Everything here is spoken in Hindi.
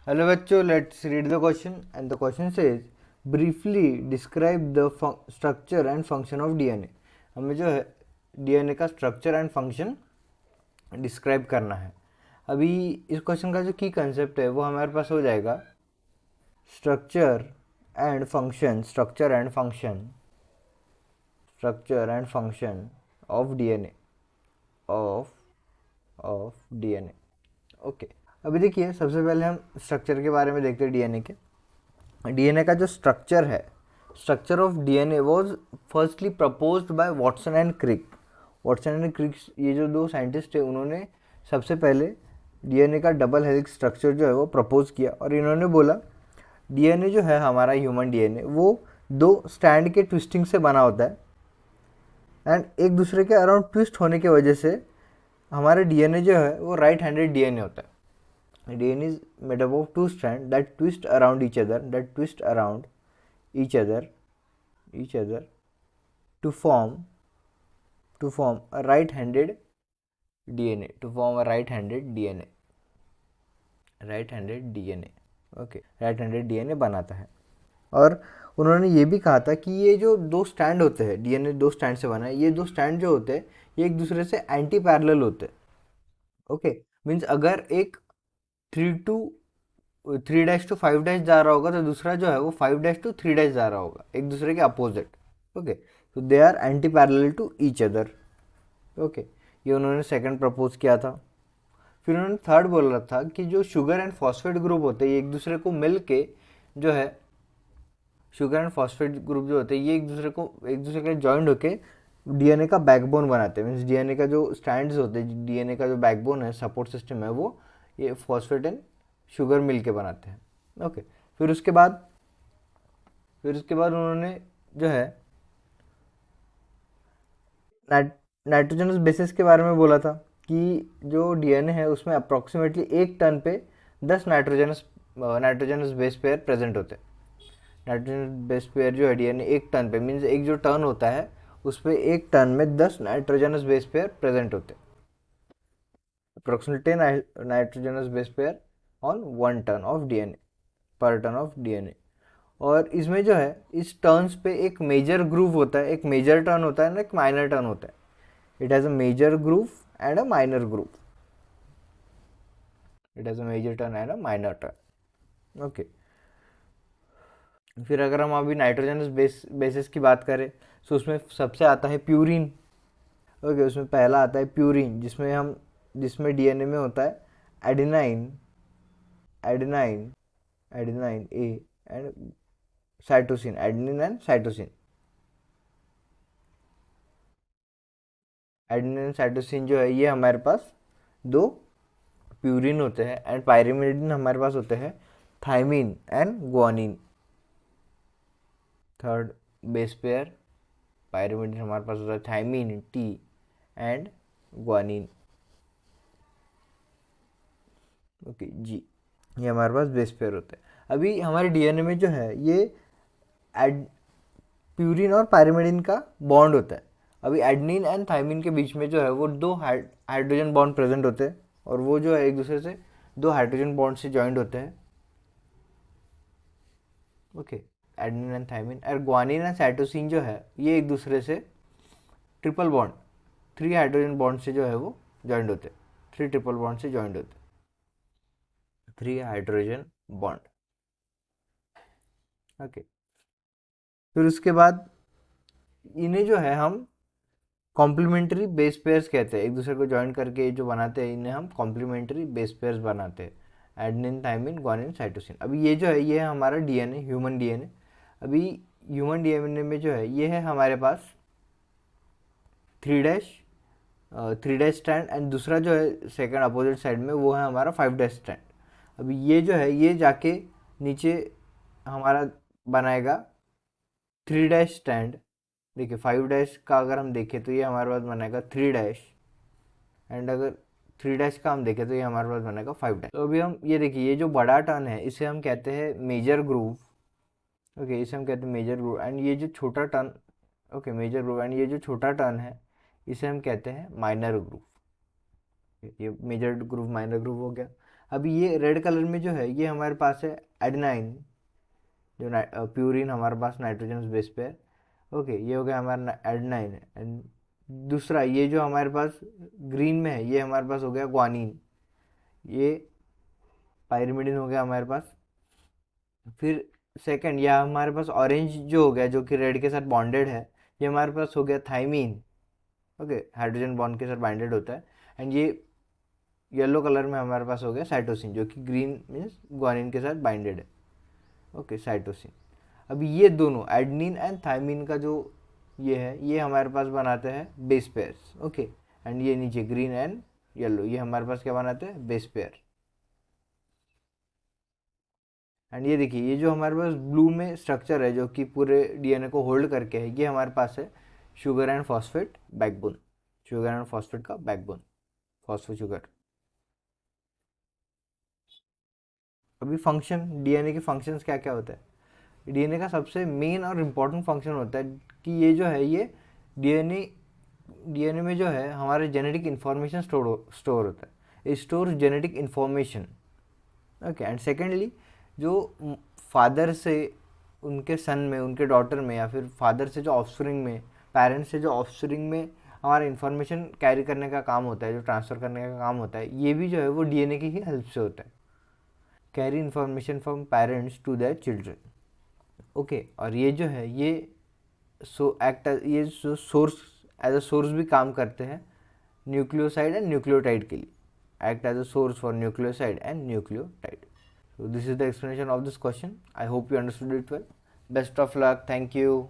हेलो बच्चों, let's read the question and the question says briefly describe the structure and function of DNA. हमें जो है डीएनए का स्ट्रक्चर एंड फंक्शन डिस्क्राइब करना है। अभी इस क्वेश्चन का जो की कंसेप्ट है वो हमारे पास हो जाएगा structure and function, structure and function of DNA, of DNA. Okay, अभी देखिए सबसे पहले हम स्ट्रक्चर के बारे में देखते हैं डीएनए के। डीएनए का जो स्ट्रक्चर है, structure of DNA was firstly proposed by Watson and Crick. Watson and Crick, ये जो दो साइंटिस्ट है, उन्होंने सबसे पहले डीएनए का डबल हेलिक्स स्ट्रक्चर जो है वो प्रपोज किया। और इन्होंने बोला डीएनए जो है हमारा ह्यूमन डीएनए वो दो स्टैंड के ट्विस्टिंग से बना होता है एंड एक दूसरे के अराउंड ट्विस्ट होने की वजह से हमारा डीएनए जो है वो राइट हैंडेड डीएनए होता है। DNA is made up of two strands that twist around each other, each other to form a right-handed DNA, okay, right handed DNA बनाता है। और उन्होंने ये भी कहा था कि ये जो दो स्टैंड होते हैं, डीएनए दो स्टैंड से बना है, ये दो स्टैंड जो होते हैं ये एक दूसरे से एंटी पैरेलल होते हैं। ओके, मीन्स अगर एक 3 to 5 जा रहा होगा तो दूसरा जो है वो 5 to 3 जा रहा होगा, एक दूसरे के अपोजिट। ओके, तो they are anti parallel to each other. Okay, ये उन्होंने सेकंड प्रपोज किया था। फिर उन्होंने थर्ड बोल रहा था कि जो शुगर एंड फॉस्फेट ग्रुप होते हैं ये एक दूसरे को मिल के जो है, शुगर एंड फॉस्फेट ग्रुप जो होते हैं ये एक दूसरे के जॉइंट होके डीएनए का बैकबोन बनाते हैं। मीन्स डीएनए का जो स्टैंड्स होते हैं, डीएनए का जो बैकबोन है, सपोर्ट सिस्टम है, वो ये फॉस्फेट एंड शुगर मिल के बनाते हैं। ओके, फिर उसके बाद उन्होंने जो है नाइट्रोजनस बेसिस के बारे में बोला था कि जो डीएनए है उसमें अप्रॉक्सीमेटली 1 टन पे 10 नाइट्रोजनस बेस पेयर प्रेजेंट होते हैं। नाइट्रोजन बेस पेयर जो है डीएनए 1 टन पे, मीन्स एक जो टन होता है उस पर 1 टन में 10 नाइट्रोजनस बेस पेयर प्रेजेंट होते हैं। Approximately nitrogenous base pair on 1 turn of DNA, per turn of DNA. और इसमें जो है इस टर्न्स पे एक मेजर ग्रूव होता है, एक मेजर टर्न होता है ना, एक माइनर टर्न होता है। It has a major groove and a minor groove, it has a major turn and a minor turn. Okay, फिर अगर हम अभी नाइट्रोजनस बेसिस की बात करें तो उसमें सबसे आता है प्यूरिन। ओके, उसमें पहला आता है प्यूरिन, जिसमें डीएनए में होता है adenine, adenine adenine A and cytosine, adenine and cytosine. Adenine and cytosine जो है ये हमारे पास दो प्यूरिन होते हैं एंड पायरिमिडिन हमारे पास होते हैं thymine and guanine. Third base pair pyrimidine हमारे पास होता है thymine T and guanine. Okay जी, ये हमारे पास बेस पेयर होते हैं। अभी हमारे डीएनए में जो है ये प्यूरिन और पायरिमिडिन का बॉन्ड होता है। अभी एडनिन एंड थाइमिन के बीच में जो है वो दो हाइड्रोजन बॉन्ड प्रेजेंट होते हैं और वो जो है एक दूसरे से दो हाइड्रोजन बॉन्ड से जॉइंट होते हैं। Okay, adenine and thymine. और ग्वानिन एंड साइटोसिन जो है ये एक दूसरे से ट्रिपल बॉन्ड, 3 हाइड्रोजन बॉन्ड से जो है वो जॉइंट होते हैं, 3 ट्रिपल बॉन्ड से जॉइंट होते हैं, 3 हाइड्रोजन बॉन्ड। ओके, फिर उसके बाद इन्हें जो है हम कॉम्प्लीमेंट्री बेस पेयर्स कहते हैं। एक दूसरे को ज्वाइन करके जो बनाते हैं इन्हें हम कॉम्प्लीमेंट्री बेस पेयर्स बनाते हैं, एडेनिन थाइमिन ग्वानिन साइटोसिन। अभी ये जो है ये है हमारा डीएनए, ह्यूमन डीएनए। अभी ह्यूमन डीएनए में जो है ये है हमारे पास 3 डैश स्ट्रैंड एंड दूसरा जो है सेकंड अपोजिट साइड में वो है हमारा 5 डैश स्ट्रैंड। अभी ये जो है ये जाके नीचे हमारा बनाएगा 3 डैश स्टैंड। देखिए 5 डैश का अगर हम देखें तो ये हमारे पास बनेगा 3 डैश, एंड अगर 3 डैश का हम देखें तो ये हमारे पास बनेगा 5 डैश। तो अभी हम ये देखिए ये जो बड़ा टर्न है इसे हम कहते हैं मेजर ग्रूव। ओके, इसे हम कहते हैं मेजर ग्रूव एंड ये जो छोटा turn, okay major groove, and ये जो छोटा टर्न है इसे हम कहते हैं माइनर ग्रूव। ये मेजर ग्रूव माइनर ग्रूव हो गया। अभी ये रेड कलर में जो है ये हमारे पास है एडेनाइन, जो प्यूरिन हमारे पास नाइट्रोजन बेस पे है। ओके, ये हो गया हमारा एडेनाइन। एंड दूसरा ये जो हमारे पास ग्रीन में है ये हमारे पास हो गया ग्वानिन, ये पायरिमिडिन हो गया हमारे पास। फिर सेकंड यह हमारे पास ऑरेंज जो हो गया, जो कि रेड के साथ बॉन्डेड है, ये हमारे पास हो गया थाइमीन। ओके, हाइड्रोजन बॉन्ड के साथ बाइंडेड होता है। एंड ये येलो कलर में हमारे पास हो गया साइटोसिन, जो कि ग्रीन मीन्स ग्वानिन के साथ बाइंडेड है। Okay, cytosine. अभी ये दोनों एडनिन एंड थाइमिन का जो ये है ये हमारे पास बनाते हैं बेस पेयर्स। ओके, एंड ये नीचे ग्रीन एंड येलो ये हमारे पास क्या बनाते हैं, बेस पेयर। एंड ये देखिए ये जो हमारे पास ब्लू में स्ट्रक्चर है जो कि पूरे डीएनए को होल्ड करके है, ये हमारे पास है sugar and phosphate backbone, sugar and phosphate का बैकबोन, फॉस्फो शुगर। अभी फंक्शन, डीएनए के फंक्शंस क्या क्या होता है। डीएनए का सबसे मेन और इम्पॉर्टेंट फंक्शन होता है कि ये जो है ये डीएनए डीएनए में जो है हमारे जेनेटिक इन्फॉर्मेशन स्टोर होता है, it store genetic information. Okay, and secondly जो फादर से उनके सन में, उनके डॉटर में, या फिर फादर से जो ऑफस्प्रिंग में, पेरेंट्स से जो ऑफस्प्रिंग में हमारा इन्फॉर्मेशन कैरी करने का काम होता है, जो ट्रांसफ़र करने का काम होता है, ये भी जो है वो डीएनए की ही हेल्प से होता है। Carry information from parents to their children. Okay, और ये जो है ये ये जो सोर्स, एज अ सोर्स भी काम करते हैं न्यूक्लियोसाइड एंड न्यूक्लियोटाइड के लिए, act as a source for nucleoside and nucleotide. So this is the explanation of this question. I hope you understood it well. Best of luck. Thank you.